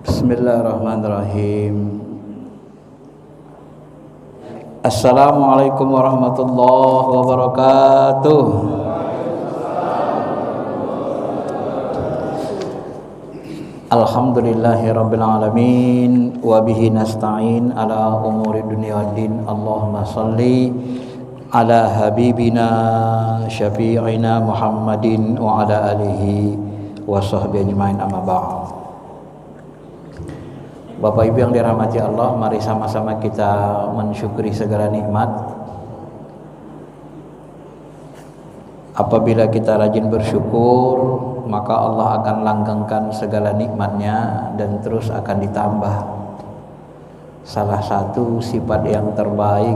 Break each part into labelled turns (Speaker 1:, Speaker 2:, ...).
Speaker 1: Bismillahirrahmanirrahim. Assalamualaikum warahmatullahi wabarakatuh. Alhamdulillahi rabbil alamin wa bihi nasta'in ala umuri dunya waddin. Allahumma salli ala habibina syafi'ina Muhammadin wa ala alihi wa sahbihi ajma'in, amma ba'd. Bapak Ibu yang dirahmati Allah, mari sama-sama kita mensyukuri segala nikmat. Apabila kita rajin bersyukur, maka Allah akan langgengkan segala nikmatnya dan terus akan ditambah. Salah satu sifat yang terbaik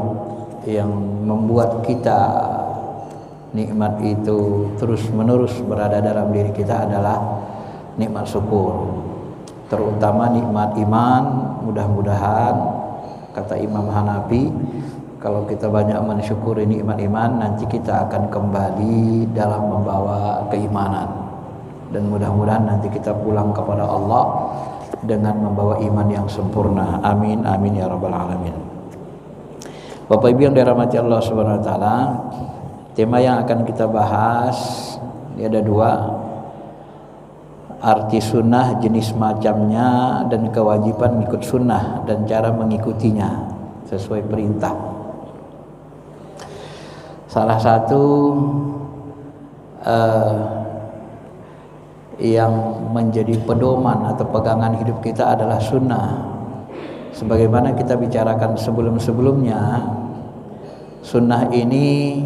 Speaker 1: yang membuat kita nikmat itu terus menerus berada dalam diri kita adalah nikmat syukur, terutama nikmat iman. Mudah-mudahan, kata Imam Hanafi, kalau kita banyak mensyukuri nikmat iman, nanti kita akan kembali dalam membawa keimanan, dan mudah-mudahan nanti kita pulang kepada Allah dengan membawa iman yang sempurna. Amin amin ya rabbal alamin. Bapak Ibu yang dirahmati Allah Subhanahu wa taala, tema yang akan kita bahas ini ada dua: arti sunnah, jenis macamnya, dan kewajiban ikut sunnah dan cara mengikutinya sesuai perintah. Salah satu yang menjadi pedoman atau pegangan hidup kita adalah sunnah. Sebagaimana kita bicarakan sebelum-sebelumnya, sunnah ini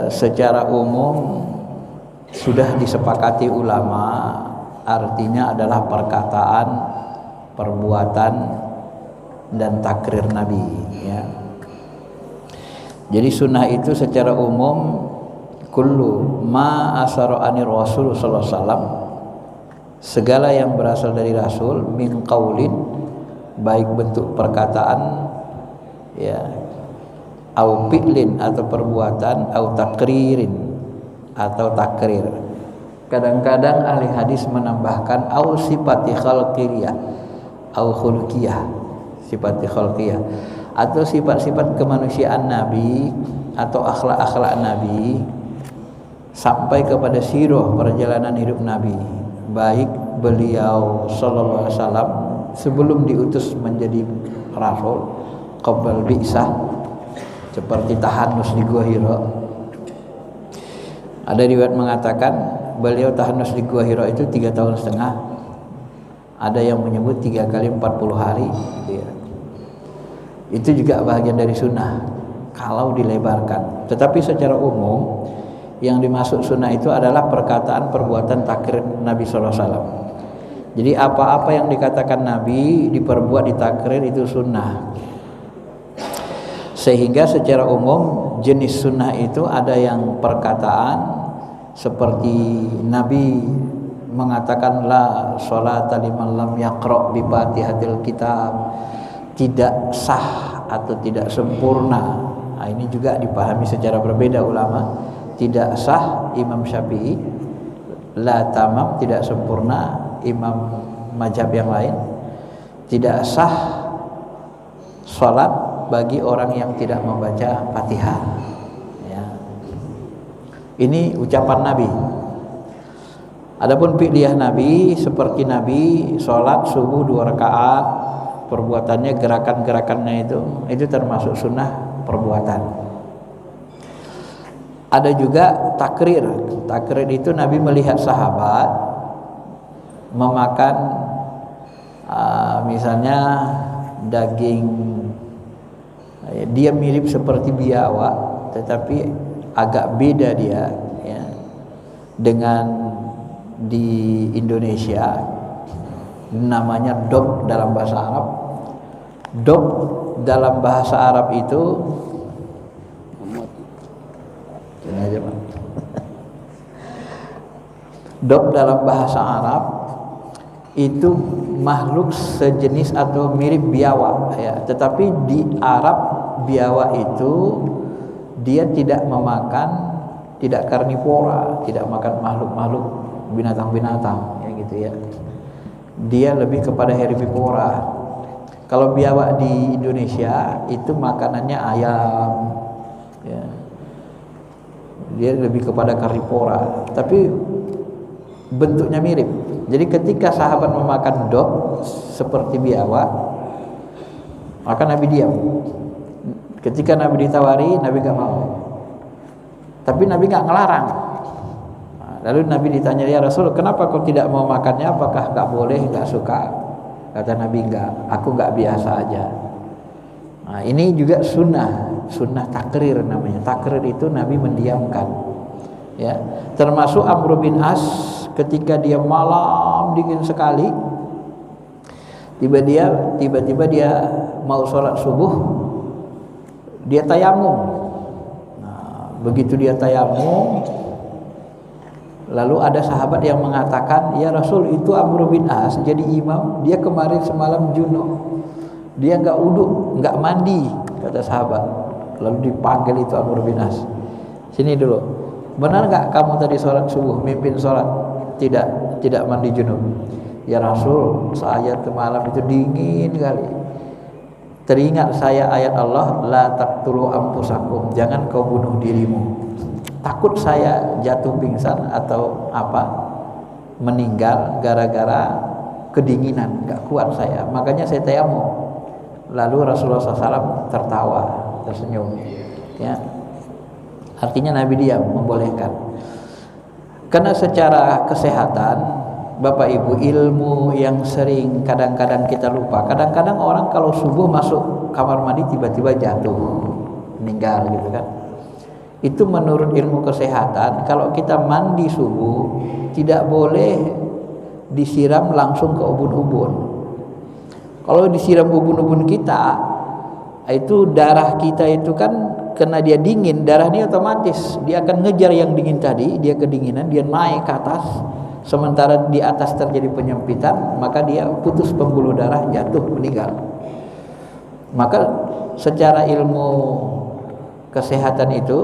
Speaker 1: secara umum sudah disepakati ulama, artinya adalah perkataan, perbuatan, dan takrir Nabi, ya. Jadi sunnah itu secara umum kullu ma asara anir Rasul sallallahu alaihi wasallam, segala yang berasal dari Rasul, min qaulin, baik bentuk perkataan, ya, au fi'lin atau perbuatan, au takririn atau takrir. Kadang-kadang ahli hadis menambahkan au sifati khalqiyah, au khuluqiyah, sifati khalqiyah, atau sifat-sifat kemanusiaan Nabi atau akhlak-akhlak Nabi, sampai kepada sirah perjalanan hidup Nabi, baik beliau sallallahu alaihi wasallam sebelum diutus menjadi rasul, qabl bi'sah, seperti tahannus di Gua Hira. Ada riwayat mengatakan beliau tahannus di Gua Hira itu 3,5 tahun. Ada yang menyebut 3 kali 40 hari, gitu ya. Itu juga bagian dari sunnah kalau dilebarkan. Tetapi secara umum yang dimaksud sunnah itu adalah perkataan, perbuatan, takrir Nabi sallallahu alaihi wasallam. Jadi apa-apa yang dikatakan Nabi diperbuat, ditakrir, itu sunnah. Sehingga secara umum jenis sunnah itu ada yang perkataan, seperti Nabi mengatakan la sholata liman lam yaqra bi fatihatil kitab, tidak sah atau tidak sempurna. Nah, ini juga dipahami secara berbeda ulama. Tidak sah Imam Syafi'i, la tamam, tidak sempurna imam mazhab yang lain. Tidak sah salat bagi orang yang tidak membaca Fatihah, ya. Ini ucapan Nabi. Adapun fi'liyah Nabi, seperti Nabi salat subuh 2 rakaat, perbuatannya, gerakan-gerakannya itu termasuk sunnah perbuatan. Ada juga takrir. Takrir itu Nabi melihat sahabat memakan misalnya daging, dia mirip seperti biawak tetapi agak beda dia, ya, dengan di Indonesia namanya dog dalam bahasa Arab. Dog dalam bahasa Arab itu dog dalam bahasa Arab itu makhluk sejenis atau mirip biawak, ya. Tetapi di Arab biawak itu dia tidak memakan, tidak karnivora, tidak makan makhluk-makhluk binatang-binatang, ya gitu ya. dia lebih kepada herbivora. Kalau biawak di Indonesia itu makanannya ayam, ya. Dia lebih kepada karnivora, tapi bentuknya mirip. Jadi ketika sahabat memakan dog seperti biawak, maka Nabi diam. Ketika Nabi ditawari, Nabi gak mau. Tapi Nabi gak ngelarang. Lalu Nabi ditanya, ya Rasul, kenapa kau tidak mau makannya? Apakah gak boleh, gak suka? Kata Nabi, enggak, aku gak biasa aja. Nah, ini juga sunnah takrir namanya. Takrir itu Nabi mendiamkan, ya. Termasuk Amr bin As ketika dia malam dingin sekali, tiba-tiba dia mau sholat subuh, dia tayamum. Nah, begitu dia tayamum, lalu ada sahabat yang mengatakan, ya Rasul, itu Amr bin As jadi imam, dia kemarin semalam junub, dia enggak uduk, enggak mandi, kata sahabat. Lalu dipanggil itu Amr bin As, sini dulu, benar enggak kamu tadi sholat subuh, mimpin sholat tidak mandi junub? Ya Rasul, saya malam itu dingin kali, teringat saya ayat Allah, la taqtulu anfusakum, jangan kau bunuh dirimu. Takut saya jatuh pingsan atau apa, meninggal gara-gara kedinginan, gak kuat saya, makanya saya tayamum. Lalu Rasulullah SAW tertawa, tersenyum, ya. Artinya Nabi diam, membolehkan. Karena secara kesehatan, Bapak Ibu, ilmu yang sering kadang-kadang kita lupa. Kadang-kadang orang kalau subuh masuk kamar mandi tiba-tiba jatuh, meninggal gitu kan. Itu menurut ilmu kesehatan, kalau kita mandi subuh tidak boleh disiram langsung ke ubun-ubun. Kalau disiram ubun-ubun kita, itu darah kita itu kan karena dia dingin, darah ini otomatis dia akan ngejar yang dingin tadi, dia kedinginan, dia naik ke atas. Sementara di atas terjadi penyempitan, maka dia putus pembuluh darah, jatuh, meninggal. Maka secara ilmu kesehatan itu,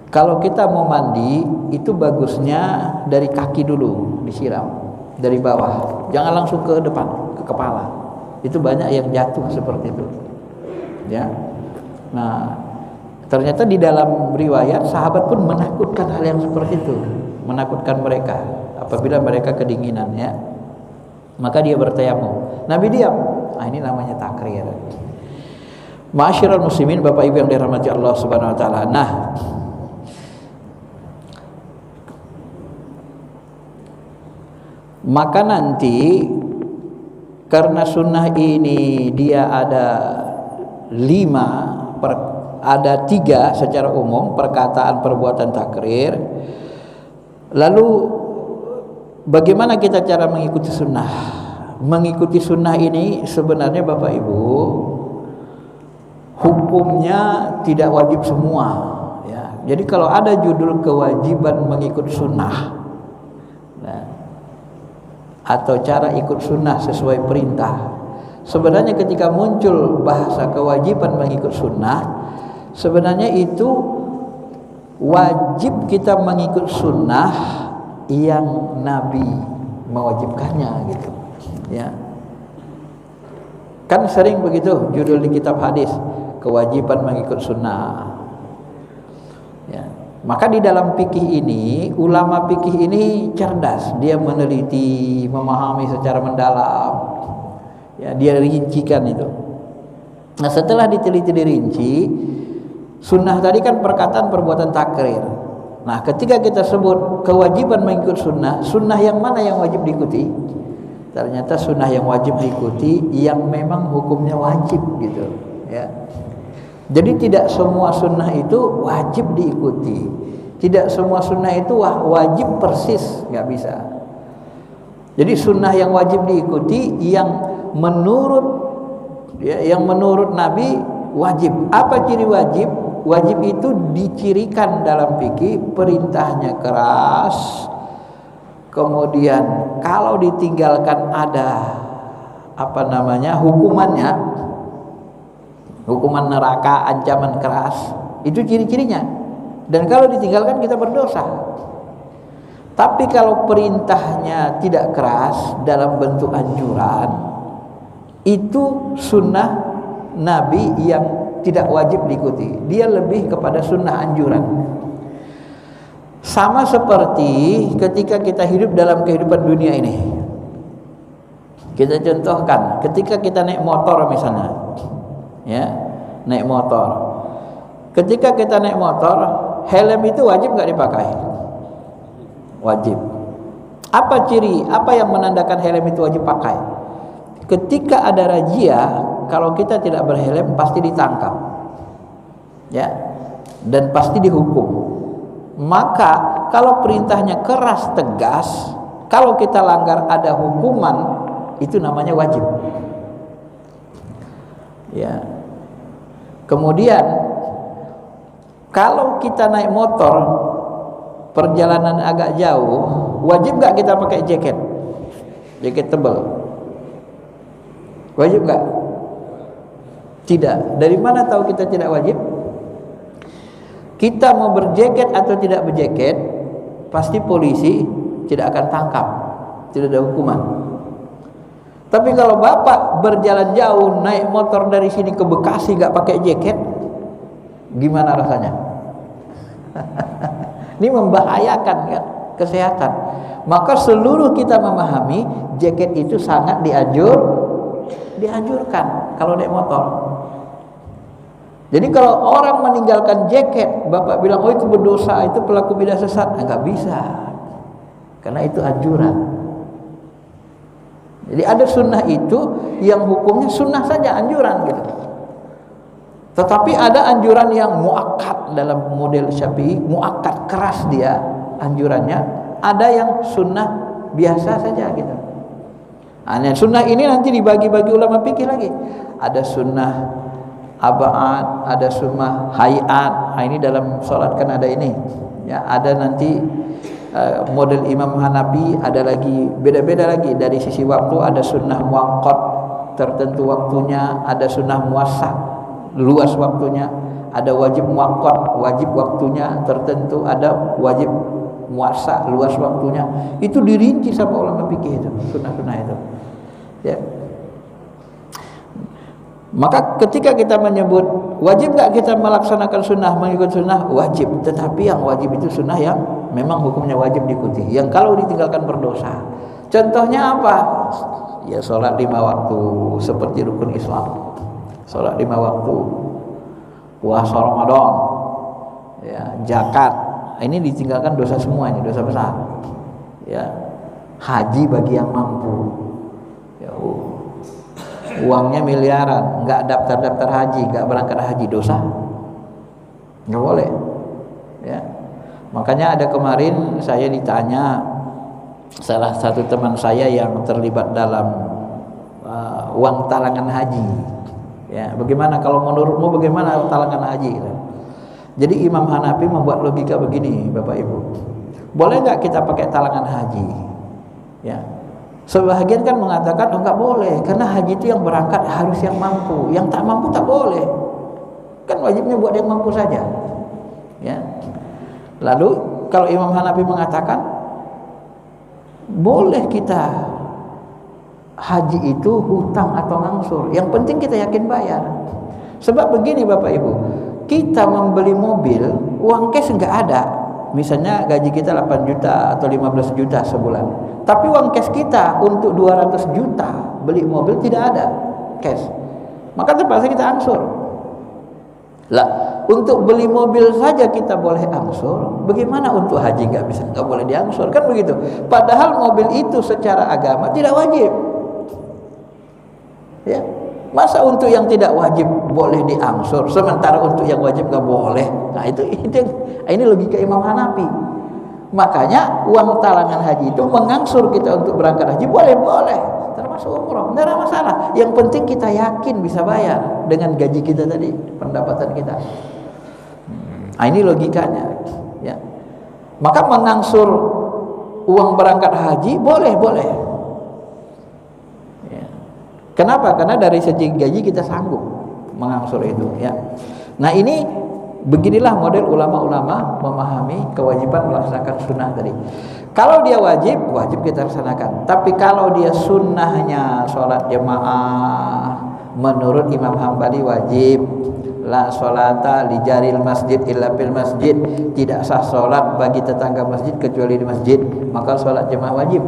Speaker 1: kalau kita mau mandi, itu bagusnya dari kaki dulu disiram, dari bawah, jangan langsung ke depan, ke kepala. Itu banyak yang jatuh seperti itu, ya. Nah, ternyata di dalam riwayat sahabat pun menakutkan hal yang seperti itu, menakutkan mereka apabila mereka kedinginan, ya. Maka dia bertayamum, Nabi diam. Nah, ini namanya takrir. Ma'asyiral muslimin, Bapak Ibu yang dirahmati Allah Subhanahu wa taala. Nah, maka nanti karena sunnah ini dia ada 3 secara umum, perkataan, perbuatan, takrir. Lalu bagaimana kita cara mengikuti sunnah? Mengikuti sunnah ini sebenarnya Bapak Ibu, hukumnya tidak wajib semua, ya. Jadi kalau ada judul kewajiban mengikut sunnah, nah, atau cara ikut sunnah sesuai perintah, sebenarnya ketika muncul bahasa kewajiban mengikut sunnah, sebenarnya itu wajib kita mengikut sunnah yang Nabi mewajibkannya, gitu, ya. Kan sering begitu judul di kitab hadis, kewajiban mengikut sunnah, ya. Maka di dalam fikih ini, ulama fikih ini cerdas, dia meneliti, memahami secara mendalam, ya, dia rincikan itu. Nah, setelah diteliti dirinci, sunnah tadi kan perkataan, perbuatan, takrir. Nah, ketika kita sebut kewajiban mengikut sunnah, sunnah yang mana yang wajib diikuti? Ternyata sunnah yang wajib diikuti yang memang hukumnya wajib, gitu, ya. Jadi tidak semua sunnah itu wajib diikuti, tidak semua sunnah itu wajib persis, nggak bisa. Jadi sunnah yang wajib diikuti yang menurut, ya, yang menurut Nabi wajib. Apa ciri wajib? Wajib itu dicirikan dalam fikih, perintahnya keras, kemudian kalau ditinggalkan ada hukumannya, hukuman neraka, ancaman keras, itu ciri-cirinya. Dan kalau ditinggalkan kita berdosa. Tapi kalau perintahnya tidak keras dalam bentuk anjuran, itu sunnah Nabi yang tidak wajib diikuti. Dia lebih kepada sunnah anjuran. Sama seperti ketika kita hidup dalam kehidupan dunia ini. Kita contohkan, ketika kita naik motor misalnya, ya, naik motor. Ketika kita naik motor, helm itu wajib nggak dipakai? Wajib. Apa ciri? Apa yang menandakan helm itu wajib pakai? Ketika ada razia, kalau kita tidak berhelm pasti ditangkap, ya, dan pasti dihukum. Maka kalau perintahnya keras tegas, kalau kita langgar ada hukuman, itu namanya wajib. Ya. Kemudian kalau kita naik motor perjalanan agak jauh, wajib nggak kita pakai jaket? Jaket tebal. Wajib nggak? Tidak. Dari mana tahu kita tidak wajib? Kita mau berjaket atau tidak berjaket, pasti polisi tidak akan tangkap, tidak ada hukuman. Tapi kalau bapak berjalan jauh naik motor dari sini ke Bekasi nggak pakai jaket, gimana rasanya? Ini membahayakan kan kesehatan. Maka seluruh kita memahami jaket itu sangat dianjurkan kalau naik motor. Jadi kalau orang meninggalkan jaket, bapak bilang, oh itu berdosa, itu pelaku bidah sesat, enggak bisa, karena itu anjuran. Jadi ada sunnah itu yang hukumnya sunnah saja, anjuran gitu. Tetapi ada anjuran yang muakkad dalam model Syafi'i, muakkad, keras dia anjurannya. Ada yang sunnah biasa saja gitu. Nah, sunnah ini nanti dibagi-bagi ulama fikih lagi. Ada sunnah ab'ad, ada sunnah hayat. Nah, ini dalam sholat kan ada ini. Ya, ada nanti model Imam Hanafi, ada lagi beda-beda lagi dari sisi waktu. Ada sunnah muaqqat, tertentu waktunya. Ada sunnah muwassah, luas waktunya. Ada wajib muaqqat, wajib waktunya tertentu. Ada wajib muwassah, luas waktunya. Itu dirinci sama ulama fikih itu, sunnah-sunnah itu. Ya. Maka ketika kita menyebut wajib nggak kita melaksanakan sunnah, mengikut sunnah, wajib. Tetapi yang wajib itu sunnah yang memang hukumnya wajib diikuti, yang kalau ditinggalkan berdosa. Contohnya apa? Ya sholat 5 waktu seperti rukun Islam. Sholat 5 waktu, puasa Ramadan, ya, zakat. Ini ditinggalkan dosa semua, ini dosa besar. Ya, haji bagi yang mampu. Ya, uangnya miliaran, nggak daftar haji, nggak berangkat haji, dosa, nggak boleh. Ya, makanya ada kemarin saya ditanya salah satu teman saya yang terlibat dalam uang talangan haji. Ya, bagaimana kalau menurutmu bagaimana talangan haji? Jadi Imam Hanafi membuat logika begini, Bapak Ibu, boleh nggak kita pakai talangan haji? Ya. Sebahagian kan mengatakan, oh enggak boleh, karena haji itu yang berangkat harus yang mampu, yang tak mampu tak boleh. Kan wajibnya buat yang mampu saja. Ya. Lalu kalau Imam Hanafi mengatakan, boleh kita haji itu hutang atau ngangsur, yang penting kita yakin bayar. Sebab begini Bapak Ibu, kita membeli mobil, uang cash enggak ada. Misalnya gaji kita 8 juta atau 15 juta sebulan, tapi uang cash kita untuk 200 juta beli mobil tidak ada cash, maka terpaksa kita angsur. Lah, untuk beli mobil saja kita boleh angsur, bagaimana untuk haji nggak bisa, nggak boleh diangsur, kan begitu? Padahal mobil itu secara agama tidak wajib. Ya, masa untuk yang tidak wajib boleh diangsur, sementara untuk yang wajib nggak boleh? Nah ini logika Imam Hanafi. Makanya uang talangan haji itu mengangsur kita untuk berangkat haji boleh, termasuk umroh, tidak ada masalah. Yang penting kita yakin bisa bayar dengan gaji kita tadi, pendapatan kita. Nah, ini logikanya. Ya. Maka mengangsur uang berangkat haji boleh. Ya. Kenapa? Karena dari segi gaji kita sanggup mengangsur itu. Ya. Nah ini beginilah model ulama-ulama memahami kewajiban melaksanakan sunnah tadi. Kalau dia wajib kita laksanakan. Tapi kalau dia sunnahnya sholat jamaah, menurut Imam Hambali wajib. La sholata li jaril masjid illa fil masjid. Tidak sah sholat bagi tetangga masjid kecuali di masjid. Maka sholat jamaah wajib.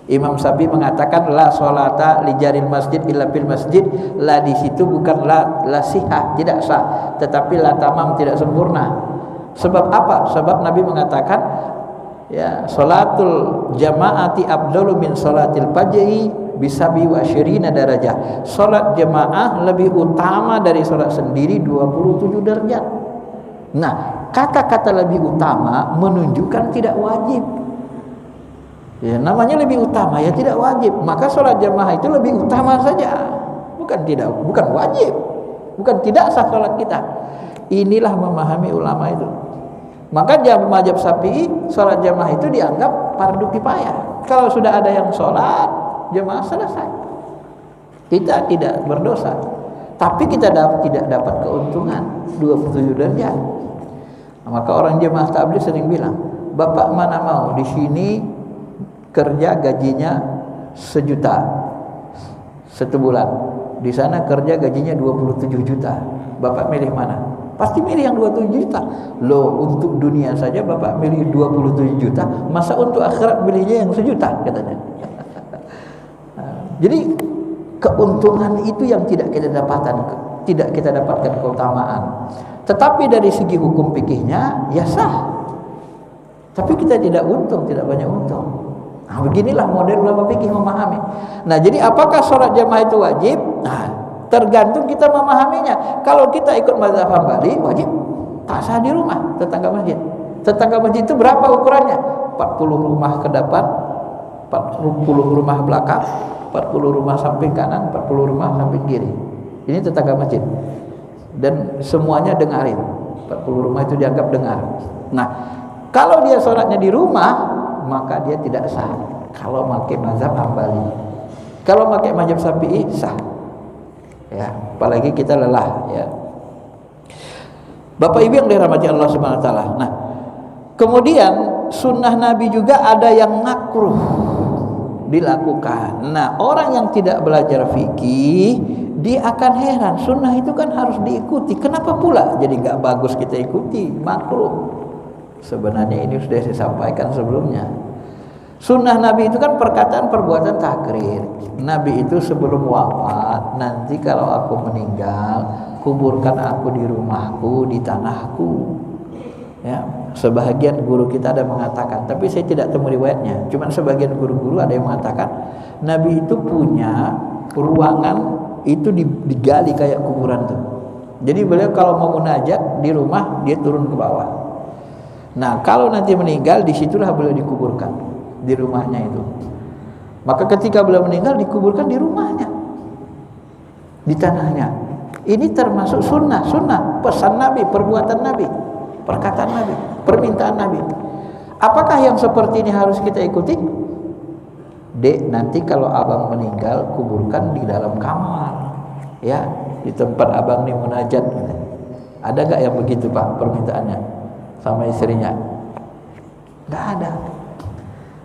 Speaker 1: Imam Syafi'i mengatakan la sholata li jaril masjid illa fil masjid. La di situ bukan la sihah, tidak sah, tetapi la tamam, tidak sempurna. Sebab apa? Sebab Nabi mengatakan ya, salatul jamaati afdalu min salatil fajri bisabi wa syirina darajah. Salat jamaah lebih utama dari salat sendiri 27 derajat. Nah, kata-kata lebih utama menunjukkan tidak wajib. Ya, namanya lebih utama ya tidak wajib. Maka sholat jamaah itu lebih utama saja, bukan wajib, bukan tidak sah sholat kita. Inilah memahami ulama itu. Maka mazhab Syafi'i sholat jamaah itu dianggap fardu kifayah. Kalau sudah ada yang sholat jamaah selesai, kita tidak berdosa. Tapi kita tidak dapat keuntungan 27 derajat. Maka orang jemaah tabligh sering bilang, bapak mana mau di sini kerja gajinya 1 juta 1 bulan, di sana kerja gajinya 27 juta. Bapak milih mana? Pasti milih yang 27 juta. Loh, untuk dunia saja bapak milih 27 juta, masa untuk akhirat milihnya yang 1 juta katanya. Jadi keuntungan itu yang tidak kita dapatkan keutamaan. Tetapi dari segi hukum fikihnya ya sah. Tapi kita tidak banyak untung. Nah, beginilah model ulama fikih memahami. Nah, jadi apakah sholat jamaah itu wajib? Nah, tergantung kita memahaminya. Kalau kita ikut mazhab Hambali, wajib. Tak sah di rumah tetangga masjid. Tetangga masjid itu berapa ukurannya? 40 rumah ke depan, 40 rumah belakang, 40 rumah samping kanan, 40 rumah samping kiri. Ini tetangga masjid. Dan semuanya dengarin. 40 rumah itu dianggap dengar. Nah, kalau dia sholatnya di rumah, maka dia tidak sah. Kalau pakai mazhab Hambali. Kalau pakai mazhab Syafi'i sah. Ya, apalagi kita lelah ya. Bapak Ibu yang dirahmati Allah Subhanahu wa taala. Nah, kemudian sunnah Nabi juga ada yang makruh dilakukan. Nah, orang yang tidak belajar fikih dia akan heran, sunnah itu kan harus diikuti. Kenapa pula jadi nggak bagus kita ikuti? Makruh. Sebenarnya ini sudah saya sampaikan sebelumnya. Sunnah Nabi itu kan perkataan perbuatan takrir. Nabi itu sebelum wafat, nanti kalau aku meninggal, kuburkan aku di rumahku, di tanahku. Ya, sebahagian guru kita ada mengatakan, tapi saya tidak temu riwayatnya. Cuman sebagian guru-guru ada yang mengatakan Nabi itu punya ruangan itu digali kayak kuburan tuh. Jadi beliau kalau mau munajat di rumah dia turun ke bawah. Nah, kalau nanti meninggal disitulah beliau dikuburkan di rumahnya itu. Maka ketika beliau meninggal dikuburkan di rumahnya, di tanahnya. Ini termasuk sunnah pesan Nabi, perbuatan Nabi, perkataan Nabi, permintaan Nabi. Apakah yang seperti ini harus kita ikuti? Dek, nanti kalau abang meninggal kuburkan di dalam kamar, ya, di tempat abang nih munajat. Ada gak yang begitu Pak permintaannya sama istrinya? Nggak ada.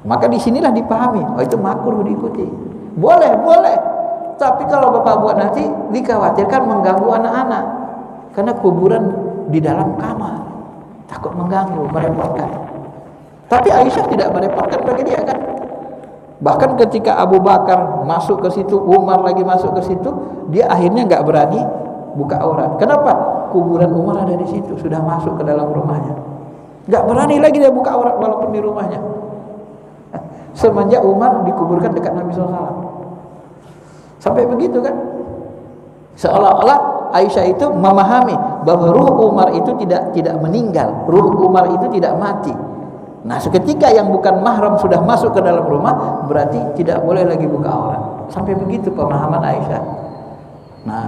Speaker 1: Maka disinilah dipahami, oh itu makruh diikuti. Boleh. Tapi kalau bapak buat nanti dikhawatirkan mengganggu anak-anak, karena kuburan di dalam kamar, takut mengganggu, merepotkan. Tapi Aisyah tidak merepotkan bagi dia kan. Bahkan ketika Abu Bakar masuk ke situ, Umar lagi masuk ke situ, dia akhirnya nggak berani buka aurat. Kenapa? Kuburan Umar ada di situ, sudah masuk ke dalam rumahnya. Nggak berani lagi dia buka aurat walaupun di rumahnya. Semenjak Umar dikuburkan dekat Nabi SAW. Sampai begitu kan? Seolah-olah Aisyah itu memahami bahwa ruh Umar itu tidak meninggal, ruh Umar itu tidak mati. Nah, seketika yang bukan mahram sudah masuk ke dalam rumah, berarti tidak boleh lagi buka aurat. Sampai begitu pemahaman Aisyah. Nah,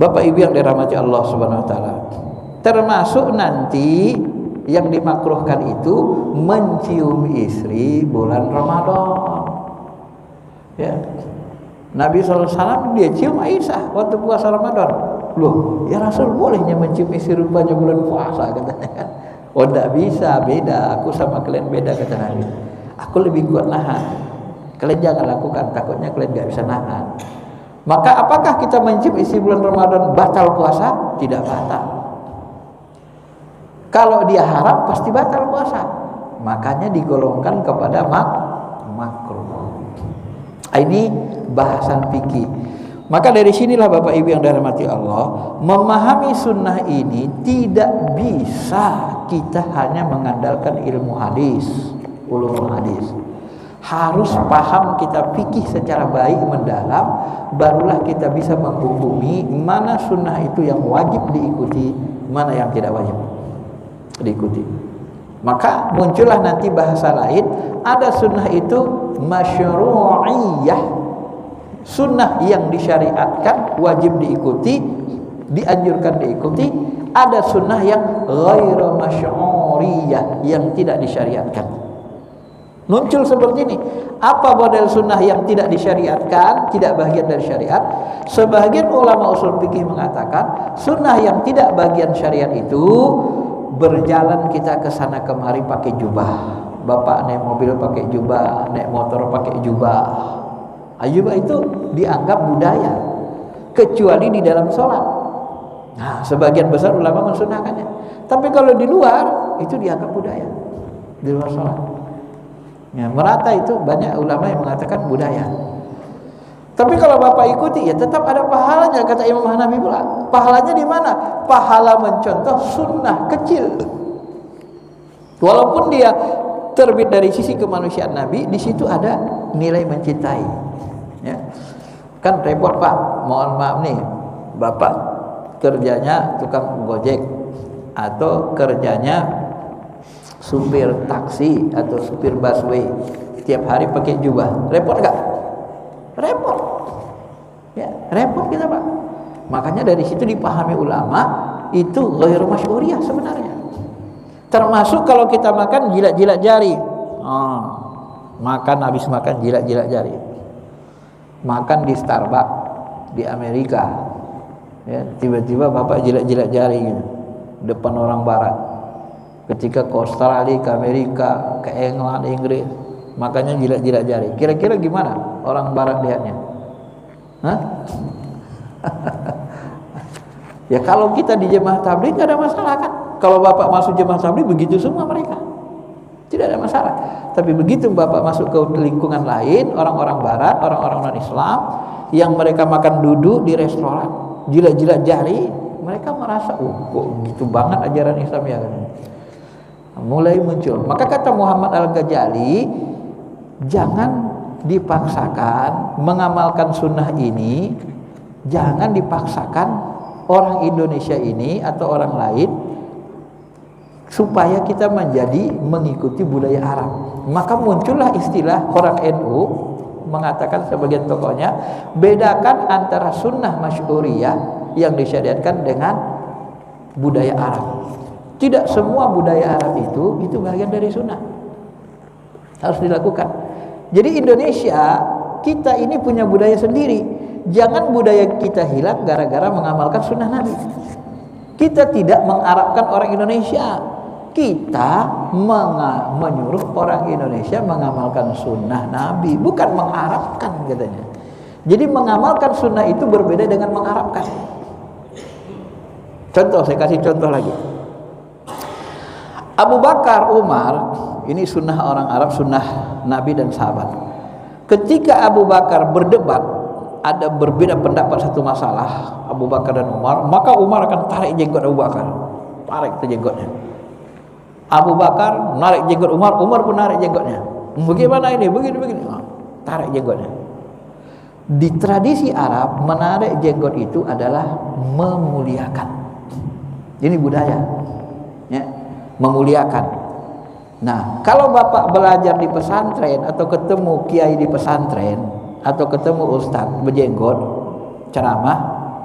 Speaker 1: Bapak Ibu yang dirahmati Allah Subhanahu wa taala, termasuk nanti yang dimakruhkan itu mencium istri bulan Ramadan. Ya. Nabi SAW dia cium Aisyah waktu puasa Ramadan. Loh, ya Rasul bolehnya mencium istri rupanya bulan puasa katanya kan. Oh tidak bisa, beda. Aku sama kalian beda kata Nabi. Aku lebih kuat nahan. Kalian jangan lakukan, takutnya kalian gak bisa nahan. Maka apakah kita mencium isi bulan Ramadan batal puasa? Tidak batal. Kalau dia haram pasti batal puasa. Makanya digolongkan kepada makruh. Ini bahasan fikih. Maka dari sinilah Bapak Ibu yang dirahmati Allah, memahami sunnah ini tidak bisa kita hanya mengandalkan ilmu hadis, ulumul hadis. Harus paham kita fikih secara baik mendalam, barulah kita bisa menghukumi mana sunnah itu yang wajib diikuti, mana yang tidak wajib diikuti. Maka muncullah nanti bahasa lain, ada sunnah itu masyru'iyah, sunnah yang disyariatkan wajib diikuti, dianjurkan diikuti. Ada sunnah yang ghairu masyru'iyah, yang tidak disyariatkan. Muncul seperti ini. Apa model sunnah yang tidak disyariatkan, tidak bagian dari syariat? Sebagian ulama usul fikih mengatakan sunnah yang tidak bagian syariat itu berjalan kita ke sana kemari pakai jubah. Bapak naik mobil pakai jubah, naik motor pakai jubah. Jubah itu dianggap budaya, kecuali di dalam sholat. Nah, sebagian besar ulama mensunahkannya. Tapi kalau di luar itu dianggap budaya, di luar sholat. Ya, merata itu banyak ulama yang mengatakan budaya. Tapi kalau Bapak ikuti ya tetap ada pahalanya, kata Imam Hanafi pula. Pahalanya di mana? Pahala mencontoh sunnah kecil. Walaupun dia terbit dari sisi kemanusiaan Nabi, di situ ada nilai mencintai. Ya. Kan repot Pak, mohon maaf nih, Bapak kerjanya tukang gojek atau kerjanya supir taksi atau supir busway, tiap hari pakai jubah, repot nggak? Repot, ya repot kita Pak. Makanya dari situ dipahami ulama itu ghairu masyhuriyah sebenarnya. Termasuk kalau kita makan jilat-jilat jari, makan habis makan jilat-jilat jari, makan di Starbucks di Amerika, ya tiba-tiba Bapak jilat-jilat jari gitu, depan orang Barat. Ketika ke Australia, ke Amerika, ke England, Inggris, makanya jilat-jilat jari. Kira-kira gimana orang Barat lihatnya? Hah? Ya kalau kita di jemaah tabligh tidak ada masalah kan? Kalau Bapak masuk jemaah tabligh begitu semua mereka, tidak ada masalah. Tapi begitu Bapak masuk ke lingkungan lain, orang-orang Barat, orang-orang non-Islam, yang mereka makan duduk di restoran, jilat-jilat jari, mereka merasa, kok gitu banget ajaran Islam ya kan? Mulai muncul. Maka kata Muhammad Al-Ghazali, jangan dipaksakan mengamalkan sunnah ini, jangan dipaksakan orang Indonesia ini atau orang lain supaya kita menjadi mengikuti budaya Arab. Maka muncullah istilah orang NU mengatakan sebagian tokohnya, bedakan antara sunnah masyhuriyah yang disyariatkan dengan budaya Arab. Tidak semua budaya Arab itu bagian dari sunnah, harus dilakukan. Jadi Indonesia kita ini punya budaya sendiri. Jangan budaya kita hilang gara-gara mengamalkan sunnah Nabi. Kita tidak mengarabkan orang Indonesia, kita menyuruh orang Indonesia mengamalkan sunnah Nabi, bukan mengarabkan katanya. Jadi mengamalkan sunnah itu berbeda dengan mengarabkan. Contoh, saya kasih contoh lagi. Abu Bakar, Umar, ini sunnah orang Arab, sunnah Nabi dan sahabat. Ketika Abu Bakar berdebat, ada berbeda pendapat satu masalah, Abu Bakar dan Umar, maka Umar akan tarik jenggot Abu Bakar, tarik itu jenggotnya. Abu Bakar narik jenggot Umar, Umar pun narik jenggotnya. Bagaimana ini? Begini, tarik jenggotnya. Di tradisi Arab, menarik jenggot itu adalah memuliakan. Ini budaya, ya, memuliakan. Nah, kalau Bapak belajar di pesantren atau ketemu kiai di pesantren atau ketemu ustaz berjenggot ceramah,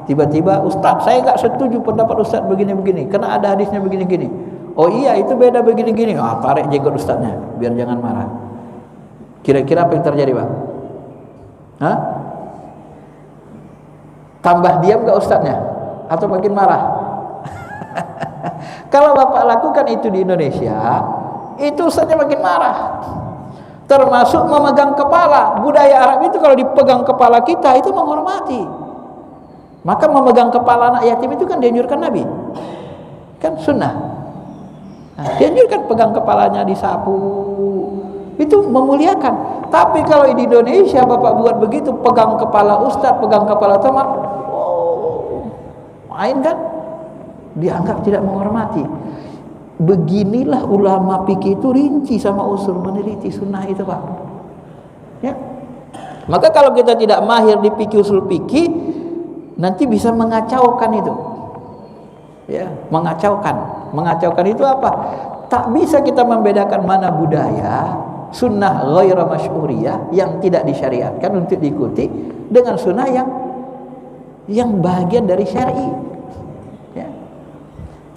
Speaker 1: tiba-tiba ustaz, saya nggak setuju pendapat ustaz begini-begini karena ada hadisnya begini-gini. Oh iya, itu beda begini-gini. Tarik jenggot ustaznya biar jangan marah. Kira-kira apa yang terjadi, Pak? Hah? Tambah diam nggak ustaznya? atau makin marah? Kalau bapak lakukan itu di Indonesia, itu ustadznya makin marah. Termasuk memegang kepala. Budaya Arab itu kalau dipegang kepala kita itu menghormati. Maka memegang kepala anak yatim itu kan dianjurkan Nabi, kan sunnah. Nah, dianjurkan pegang kepalanya, disapu, itu memuliakan. Tapi kalau di Indonesia bapak buat begitu, pegang kepala ustadz, pegang kepala teman, main kan, dianggap tidak menghormati. Beginilah ulama fikih itu rinci sama usul meneliti sunnah itu, Pak. Ya. Maka kalau kita tidak mahir di fikih usul fikih, nanti bisa mengacaukan itu. Ya, mengacaukan. Mengacaukan itu apa? Tak bisa kita membedakan mana budaya sunnah ghaira masyhuriyah yang tidak disyariatkan untuk diikuti dengan sunnah yang bagian dari syar'i. Ya.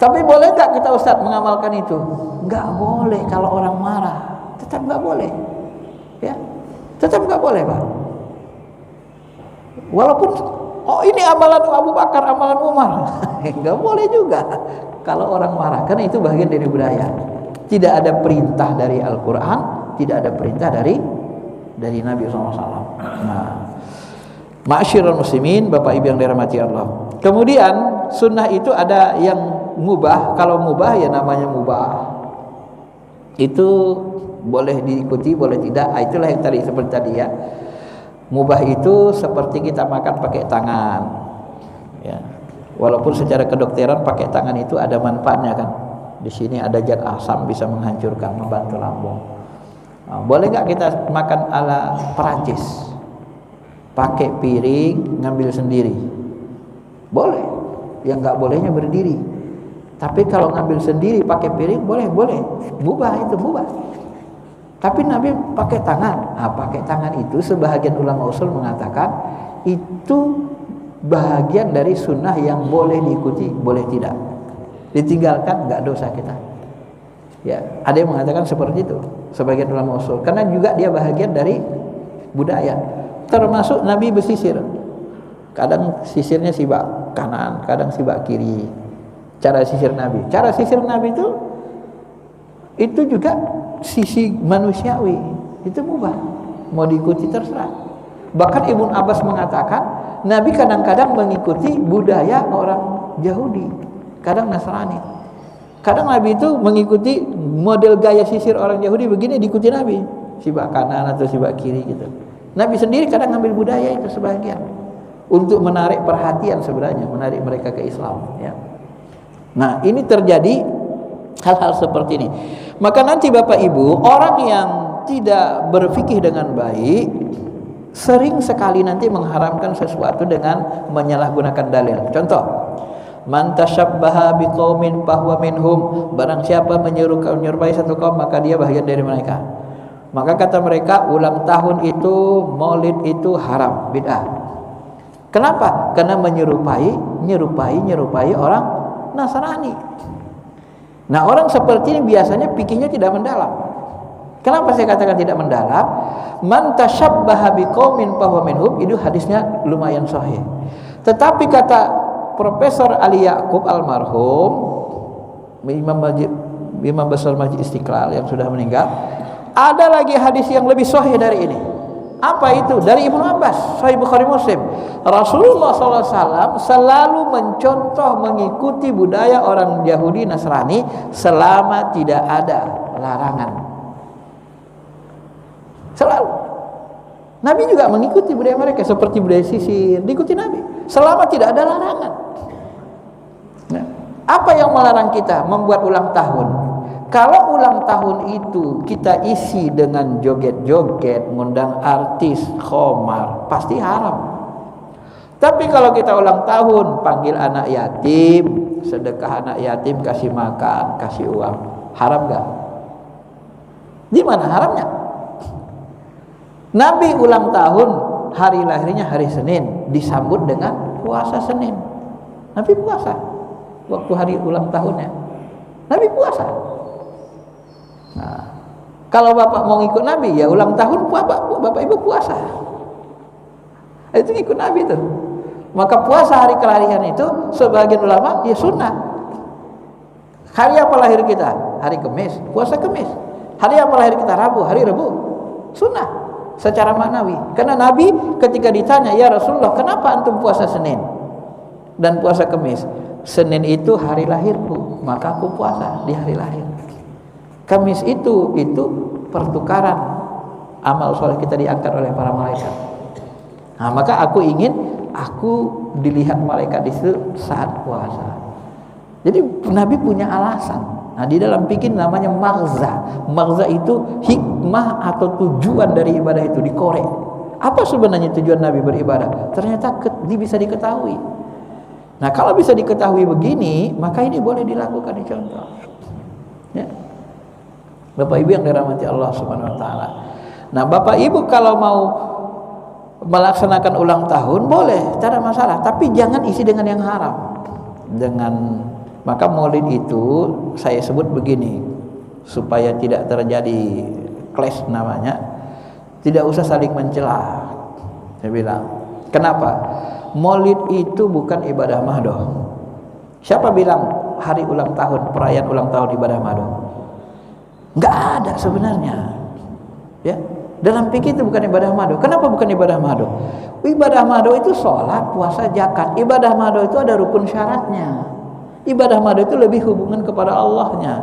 Speaker 1: Tapi boleh nggak kita Ustaz mengamalkan itu? Nggak boleh kalau orang marah, tetap nggak boleh. Ya, tetap nggak boleh, Pak. Walaupun ini amalan Abu Bakar, amalan Umar, nggak boleh juga kalau orang marah, karena itu bagian dari budaya. Tidak ada perintah dari Al-Quran, tidak ada perintah dari Nabi SAW. Nah, ma'asyiral muslimin, Bapak Ibu yang dirahmati Allah. Kemudian sunnah itu ada yang mubah. Kalau mubah ya namanya mubah. Itu boleh diikuti, boleh tidak. Itulah yang tadi seperti tadi ya. Mubah itu seperti kita makan pakai tangan. Ya. Walaupun secara kedokteran pakai tangan itu ada manfaatnya kan. Di sini ada zat asam bisa menghancurkan, membantu lambung. Nah, boleh nggak kita makan ala Perancis? Pakai piring, ngambil sendiri. Boleh. Yang nggak bolehnya berdiri. Tapi kalau ngambil sendiri pakai piring boleh. Mubah itu mubah. Tapi Nabi pakai tangan. Nah, pakai tangan itu sebahagian ulama usul mengatakan itu bagian dari sunnah yang boleh diikuti, boleh tidak. Ditinggalkan nggak dosa kita. Ya, ada yang mengatakan seperti itu sebagian ulama usul. Karena juga dia bahagian dari budaya. Termasuk Nabi bersisir. Kadang sisirnya sibak kanan, kadang sibak kiri. Cara sisir Nabi. Cara sisir Nabi itu juga sisi manusiawi, itu mubah, mau diikuti terserah. Bahkan Ibnu Abbas mengatakan Nabi kadang-kadang mengikuti budaya orang Yahudi, kadang Nasrani. Kadang Nabi itu mengikuti model gaya sisir orang Yahudi begini, diikuti Nabi, sibak kanan atau sibak kiri gitu. Nabi sendiri kadang ngambil budaya itu sebagian untuk menarik perhatian, sebenarnya menarik mereka ke Islam ya. Nah, ini terjadi hal-hal seperti ini. Maka nanti Bapak Ibu, orang yang tidak berfikih dengan baik sering sekali nanti mengharamkan sesuatu dengan menyalahgunakan dalil. Contoh, man tasyabbaha biqaumin fahuwa minhum. Barang siapa menyerupai satu kaum maka dia bagian dari mereka. Maka kata mereka, ulang tahun itu, maulid itu haram, bid'ah. Kenapa? Karena menyerupai orang Nasrani. Nah, orang seperti ini biasanya pikirnya tidak mendalam. Kenapa saya katakan tidak mendalam? Man tasyabbaha biqaumin fahuwa minhum, itu hadisnya lumayan sahih. Tetapi kata Profesor Ali Yaqub almarhum, Imam besar Masjid Istiqlal yang sudah meninggal, ada lagi hadis yang lebih sahih dari ini. Apa itu? Dari Ibnu Abbas, Sahih Bukhari Muslim. Rasulullah SAW selalu mencontoh mengikuti budaya orang Yahudi Nasrani selama tidak ada larangan. Selalu. Nabi juga mengikuti budaya mereka seperti budaya sisir, diikuti Nabi selama tidak ada larangan. Nah, apa yang melarang kita membuat ulang tahun? Kalau ulang tahun itu kita isi dengan joget-joget, ngundang artis, khomar, pasti haram. Tapi kalau kita ulang tahun, panggil anak yatim, sedekah anak yatim, kasih makan, kasih uang, haram gak? Di mana haramnya? Nabi ulang tahun, hari lahirnya hari Senin, disambut dengan puasa Senin. Nabi puasa waktu hari ulang tahunnya. Nabi puasa. Nah, kalau Bapak mau ikut Nabi, ya ulang tahun Bapak Ibu puasa. Itu ikut Nabi tuh. Maka puasa hari kelahiran itu sebagian ulama ya sunnah. Hari apa lahir kita? Hari Kamis, puasa Kamis. Hari apa lahir kita? Rabu, hari Rabu. Sunnah secara maknawi. Karena Nabi ketika ditanya, "Ya Rasulullah, kenapa antum puasa Senin dan puasa Kamis?" Senin itu hari lahirku, maka aku puasa di hari lahir. Kamis itu pertukaran amal soleh kita diangkat oleh para malaikat. Nah, maka aku ingin dilihat malaikat di situ saat puasa. Jadi Nabi punya alasan. Nah, di dalam fikih namanya maghza. Maghza itu hikmah atau tujuan dari ibadah itu dikorek. Apa sebenarnya tujuan Nabi beribadah? Ternyata bisa diketahui. Nah, kalau bisa diketahui begini, maka ini boleh dilakukan, dicontoh. Ya. Bapak Ibu yang dirahmati Allah Subhanahu wa taala. Nah, Bapak Ibu kalau mau melaksanakan ulang tahun boleh, tidak ada masalah, tapi jangan isi dengan yang haram. Maka maulid itu saya sebut begini, supaya tidak terjadi clash namanya, tidak usah saling mencela. Saya bilang, kenapa? Maulid itu bukan ibadah mahdoh. Siapa bilang hari ulang tahun, perayaan ulang tahun ibadah mahdoh? Enggak ada sebenarnya. Ya, dalam fikih itu bukan ibadah mahdoh. Kenapa bukan ibadah mahdoh? Ibadah mahdoh itu sholat, puasa, zakat. Ibadah mahdoh itu ada rukun syaratnya. Ibadah mahdoh itu lebih hubungan kepada Allahnya.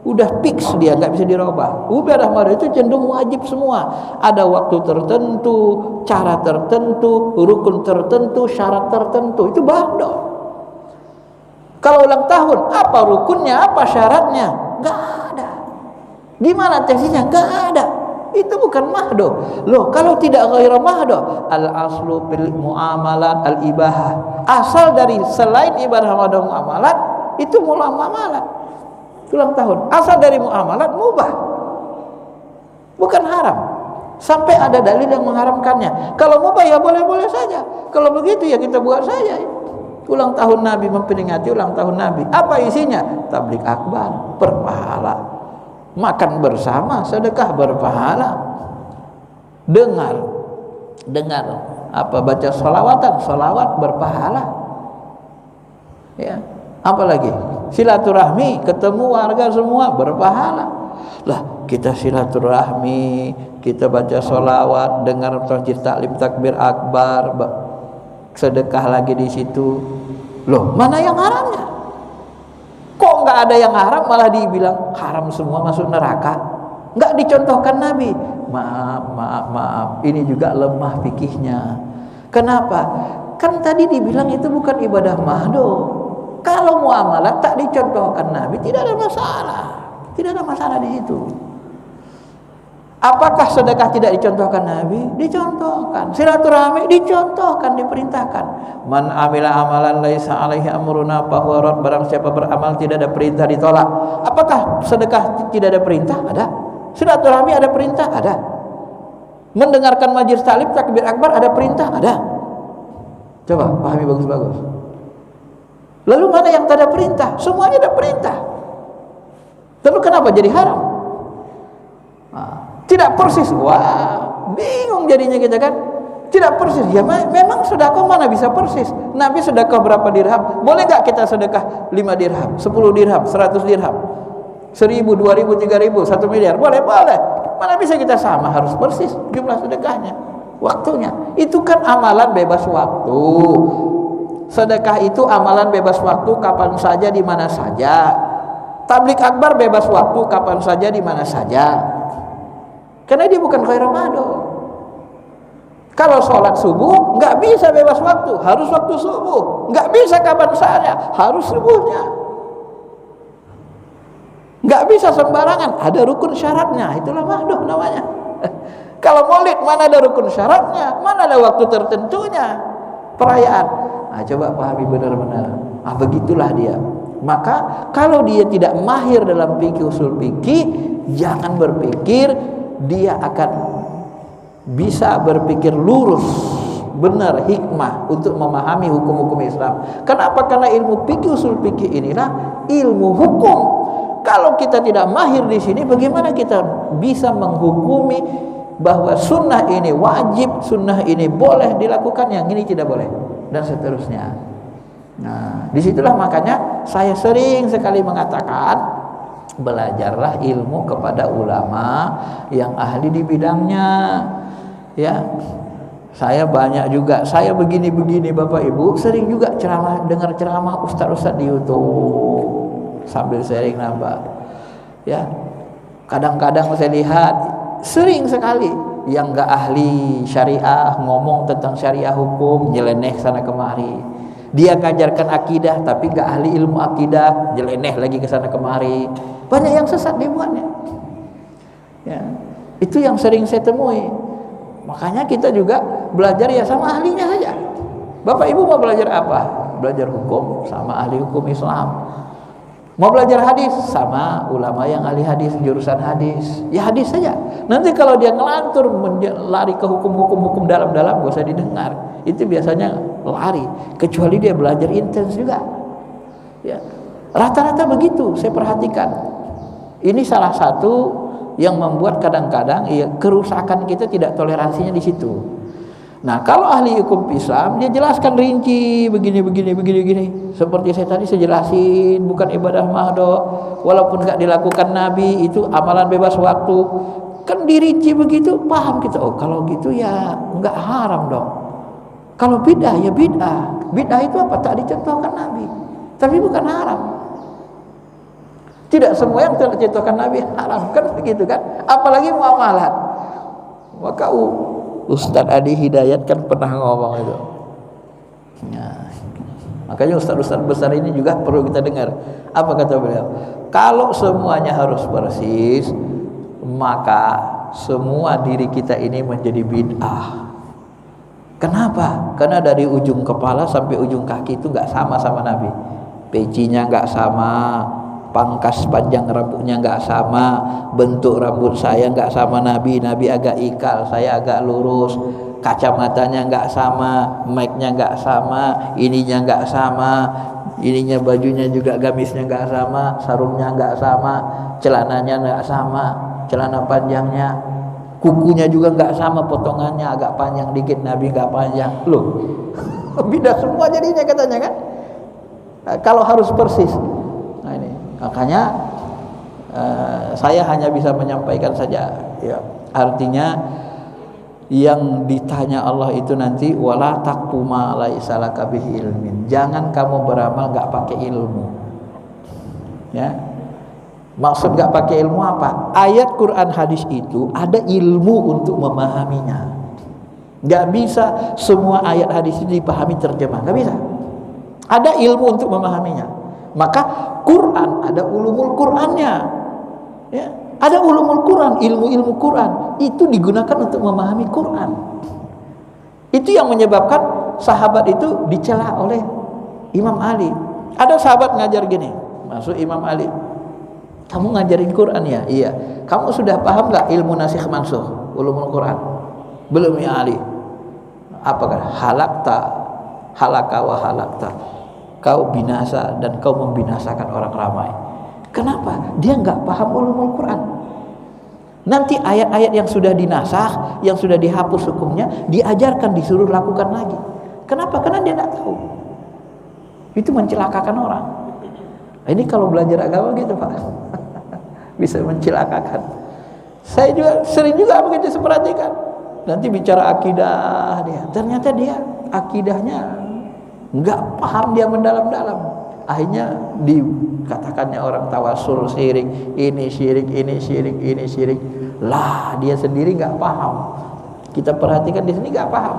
Speaker 1: Udah fix dia, nggak bisa dirubah. Ibadah mahdoh itu cenderung wajib semua. Ada waktu tertentu, cara tertentu, rukun tertentu, syarat tertentu. Itu mahdoh. Kalau ulang tahun, apa rukunnya, apa syaratnya? Nggak ada. Gimana tesisnya? Nggak ada. Itu bukan mahdoh. Loh, kalau tidak ghairu mahdoh, al aslu fil muamalat al ibahah. Asal dari selain ibadah mahdoh muamalat itu muamalat. Ulang tahun asal dari muamalat mubah, bukan haram. Sampai ada dalil yang mengharamkannya. Kalau mubah ya boleh-boleh saja. Kalau begitu ya kita buat saja. Ulang tahun Nabi, memperingati ulang tahun Nabi. Apa isinya? Tablik akbar, berpahala. Makan bersama, sedekah berpahala. Dengar baca sholawat berpahala. Ya, apalagi silaturahmi, ketemu warga semua berpahala. Lah, kita silaturahmi, kita baca sholawat, dengar tajwid, taklim, takbir akbar, sedekah lagi di situ. Loh, mana yang haramnya? Kok nggak ada yang haram, malah dibilang haram semua masuk neraka? Nggak dicontohkan Nabi. Maaf, ini juga lemah fikihnya. Kenapa? Kan tadi dibilang itu bukan ibadah mahdoh. Kalau muamalah tak dicontohkan Nabi, tidak ada masalah. Tidak ada masalah di situ. Apakah sedekah tidak dicontohkan Nabi? Dicontohkan. Silaturahmi dicontohkan, diperintahkan. Man amila amalan laisa alaihi amruna fahuwa rad. Barang siapa beramal tidak ada perintah ditolak. Apakah sedekah tidak ada perintah? Ada. Silaturahmi ada perintah? Ada. Mendengarkan majelis taklim, takbir akbar ada perintah? Ada. Coba pahami bagus-bagus. Lalu mana yang tak ada perintah? Semuanya ada perintah. Lalu kenapa jadi haram? Tidak persis, wah bingung jadinya kita kan. Tidak persis, ya memang sedekah mana bisa persis. Nabi sedekah berapa dirham? Boleh gak kita sedekah 5 dirham, 10 dirham, 100 dirham, 1000, 2000, 3000, 1 miliar? Boleh. Mana bisa kita sama, harus persis jumlah sedekahnya, waktunya. Itu kan amalan bebas waktu. Sedekah itu amalan bebas waktu, kapan saja, di mana saja. Tablik akbar bebas waktu, kapan saja, di mana saja. Karena dia bukan ghairu mahdoh. Kalau sholat subuh nggak bisa bebas waktu, harus waktu subuh. Nggak bisa kapan saja, harus subuhnya. Nggak bisa sembarangan, ada rukun syaratnya. Itulah mahdoh namanya. Kalau maulid mana ada rukun syaratnya, mana ada waktu tertentunya perayaan. Nah, coba pahami benar-benar. Begitulah dia. Maka kalau dia tidak mahir dalam fikih usul fikih, jangan berpikir dia akan bisa berpikir lurus, benar, hikmah untuk memahami hukum-hukum Islam. Kenapa? Karena ilmu fikih usul fikih inilah ilmu hukum. Kalau kita tidak mahir di sini, bagaimana kita bisa menghukumi bahwa sunnah ini wajib, sunnah ini boleh dilakukan, yang ini tidak boleh? dan seterusnya. Nah, disitulah makanya saya sering sekali mengatakan, belajarlah ilmu kepada ulama yang ahli di bidangnya. Ya, saya banyak juga, saya begini-begini Bapak Ibu, sering juga dengar ceramah ustaz-ustaz di YouTube sambil sharing nambah. Ya, kadang-kadang saya lihat sering sekali yang enggak ahli syariah ngomong tentang syariah hukum, nyeleneh sana kemari. Dia ngajarkan akidah tapi enggak ahli ilmu akidah, nyeleneh lagi ke sana kemari. Banyak yang sesat dibuatnya. Ya, itu yang sering saya temui. Makanya kita juga belajar ya sama ahlinya saja. Bapak Ibu mau belajar apa? Belajar hukum sama ahli hukum Islam. Mau belajar hadis sama ulama yang ahli hadis, jurusan hadis. Ya hadis saja. Nanti kalau dia ngelantur lari ke hukum-hukum dalam-dalam, gak usah didengar. Itu biasanya lari. Kecuali dia belajar intens juga. Ya, rata-rata begitu saya perhatikan. Ini salah satu yang membuat kadang-kadang ya, kerusakan kita tidak toleransinya di situ. Nah, kalau ahli hukum Islam dia jelaskan rinci begini. Seperti saya jelasin, bukan ibadah mahdo, walaupun enggak dilakukan Nabi, itu amalan bebas waktu. Kan dirinci begitu, paham kita. Oh, kalau gitu ya enggak haram dong. Kalau bid'ah ya bid'ah. Bid'ah itu apa? Tak dicontohkan Nabi. Tapi bukan haram. Tidak semua yang telah dicontohkan Nabi haram, kan begitu kan? Apalagi muamalat. Maka Ustaz Adi Hidayat kan pernah ngomong itu. Ya. Makanya ustaz-ustaz besar ini juga perlu kita dengar. Apa kata beliau? Kalau semuanya harus persis, maka semua diri kita ini menjadi bid'ah. Kenapa? Karena dari ujung kepala sampai ujung kaki itu enggak sama Nabi. Pecinya enggak sama, pangkas panjang rambutnya enggak sama, bentuk rambut saya enggak sama Nabi agak ikal, saya agak lurus, kacamatanya enggak sama, mic-nya enggak sama, ininya enggak sama, ininya bajunya juga gamisnya enggak sama, sarungnya enggak sama, celananya enggak sama, celana panjangnya, kukunya juga enggak sama, potongannya agak panjang dikit, Nabi enggak panjang. Loh, beda semua jadinya katanya kan. Kalau harus persis. Nah ini makanya saya hanya bisa menyampaikan saja ya, artinya yang ditanya Allah itu nanti wala taqfu ma laisa laka bihi ilmin. Jangan kamu beramal enggak pakai ilmu. Ya. Maksud enggak pakai ilmu apa? Ayat Quran hadis itu ada ilmu untuk memahaminya. Enggak bisa semua ayat hadis itu dipahami terjemah, enggak bisa. Ada ilmu untuk memahaminya. Maka Quran ada ulumul Qurannya. Ya, ada ulumul Quran, ilmu-ilmu Quran itu digunakan untuk memahami Quran. Itu yang menyebabkan sahabat itu dicela oleh Imam Ali. Ada sahabat ngajar gini, masuk Imam Ali, kamu ngajarin Quran ya? Iya. Kamu sudah paham enggak ilmu nasikh mansukh, ulumul Quran? Belum ya Ali. Apa kan? Halaka wa halakta. Kau binasa dan kau membinasakan orang ramai. Kenapa? Dia enggak paham ulumul Quran. Nanti ayat-ayat yang sudah dinasakh, yang sudah dihapus hukumnya, diajarkan, disuruh lakukan lagi. Kenapa? Karena dia enggak tahu. Itu mencelakakan orang. Ini kalau belajar agama gitu, Pak. Bisa mencelakakan. Saya juga sering juga begitu saya perhatikan. Nanti bicara akidah dia, ternyata dia akidahnya enggak paham, dia mendalam-dalam. Akhirnya dikatakannya orang tawasul syirik, ini syirik, ini syirik, ini syirik. Lah, dia sendiri enggak paham. Kita perhatikan di sini enggak paham.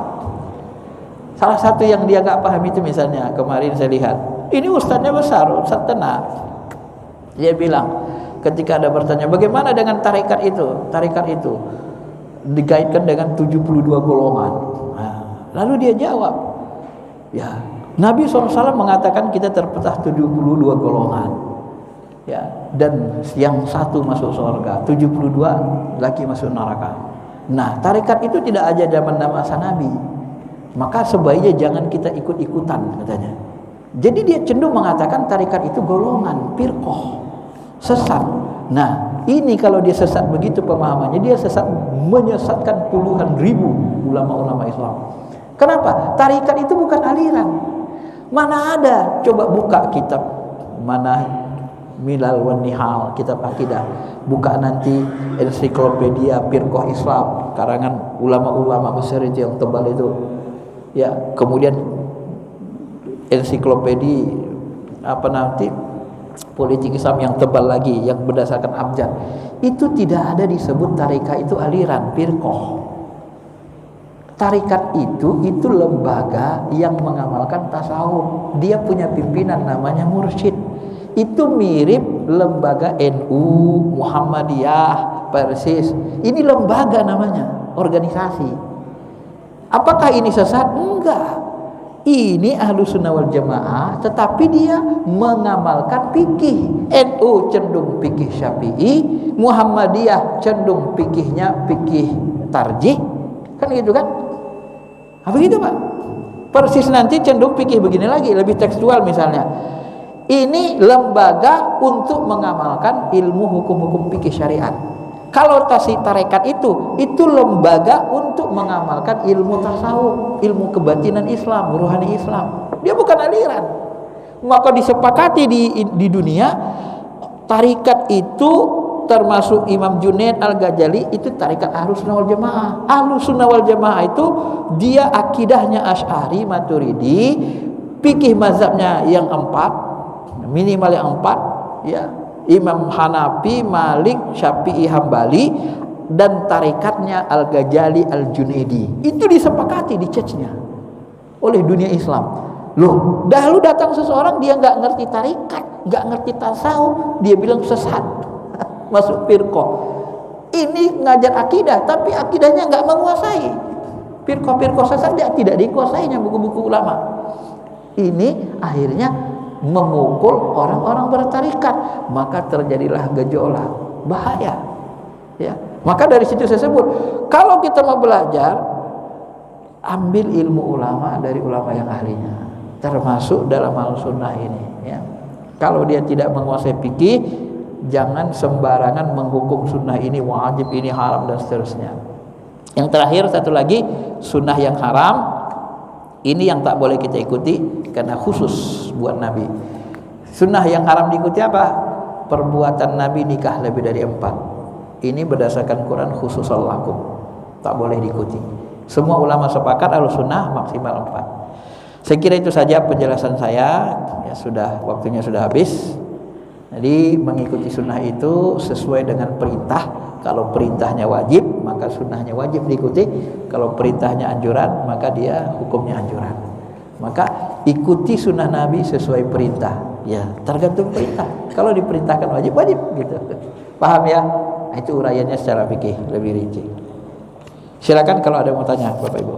Speaker 1: Salah satu yang dia enggak paham itu misalnya kemarin saya lihat, ini ustadznya besar, Ustadz Tena. Dia bilang ketika ada bertanya, bagaimana dengan tarikat itu? Tarikat itu dikaitkan dengan 72 golongan. Nah, lalu dia jawab, ya, Nabi SAW mengatakan kita terpecah 72 golongan. Ya, dan yang satu masuk surga, 72 lagi masuk neraka. Nah, tarikat itu tidak ada zaman masa Nabi. Maka sebaiknya jangan kita ikut-ikutan katanya. Jadi dia cenderung mengatakan tarikat itu golongan, firqah, sesat. Nah, ini kalau dia sesat begitu pemahamannya, dia sesat, menyesatkan puluhan ribu ulama-ulama Islam. Kenapa? Tarikat itu bukan aliran. Mana ada? Coba buka kitab mana Milal wan Nihal, kitab akidah. Buka nanti ensiklopedia Firqah Islam karangan ulama-ulama Mesir itu yang tebal itu. Ya, kemudian ensiklopedia apa nanti politik Islam yang tebal lagi yang berdasarkan abjad. Itu tidak ada disebut tarikat itu aliran firqah. Tarikat itu lembaga yang mengamalkan tasawuf. Dia punya pimpinan namanya mursyid. Itu mirip lembaga NU, Muhammadiyah, Persis. Ini lembaga namanya, organisasi. Apakah ini sesat? Enggak. Ini Ahlus Sunnah wal Jamaah, tetapi dia mengamalkan fikih. NU cenderung fikih Syafi'i, Muhammadiyah cenderung fikihnya fikih tarjih. Kan gitu kan? Apa gitu, Pak? Persis nanti cenderung fikih begini lagi, lebih tekstual misalnya. Ini lembaga untuk mengamalkan ilmu hukum-hukum fikih syariat. Kalau tarekat itu lembaga untuk mengamalkan ilmu tasawuf, ilmu kebatinan Islam, rohani Islam. Dia bukan aliran. Maka disepakati di dunia tarikat itu termasuk Imam Junaid Al-Ghazali itu tarikat Ahlus Sunnah wal Jamaah. Ahlus Sunnah wal Jamaah itu dia akidahnya Asy'ari Maturidi, fikih mazhabnya yang 4, minimal yang 4, ya. Imam Hanafi, Malik, Syafi'i, Hambali, dan tarikatnya Al-Ghazali Al-Junaidi. Itu disepakati di church-nya oleh dunia Islam. Loh, dahulu datang seseorang dia nggak ngerti tarikat, nggak ngerti tasawuf, dia bilang sesat, masuk firqah. Ini ngajar akidah, tapi akidahnya nggak menguasai. Firqah-firqah sesat dia tidak dikuasainya buku-buku ulama. Ini akhirnya memukul orang-orang bertarikat, maka terjadilah gejolak, bahaya. Ya, maka dari situ saya sebut, kalau kita mau belajar, ambil ilmu ulama dari ulama yang ahlinya, termasuk dalam Ahlus Sunnah ini. Ya, kalau dia tidak menguasai fikih, jangan sembarangan menghukum sunnah ini wajib, ini haram dan seterusnya. Yang terakhir satu lagi, sunnah yang haram. Ini yang tak boleh kita ikuti karena khusus buat Nabi. Sunnah yang haram diikuti apa? Perbuatan Nabi nikah lebih dari 4. Ini berdasarkan Quran khusus lakum, tak boleh diikuti. Semua ulama sepakat Ahlus Sunnah maksimal 4. Saya kira itu saja penjelasan saya. Ya sudah, waktunya sudah habis. Jadi mengikuti sunnah itu sesuai dengan perintah. Kalau perintahnya wajib, maka sunnahnya wajib diikuti. Kalau perintahnya anjuran, maka dia hukumnya anjuran. Maka ikuti sunnah Nabi sesuai perintah. Ya, tergantung perintah. Kalau diperintahkan wajib, wajib gitu. Paham ya? Itu uraiannya secara fikih lebih rinci. Silakan kalau ada yang mau tanya, Bapak Ibu.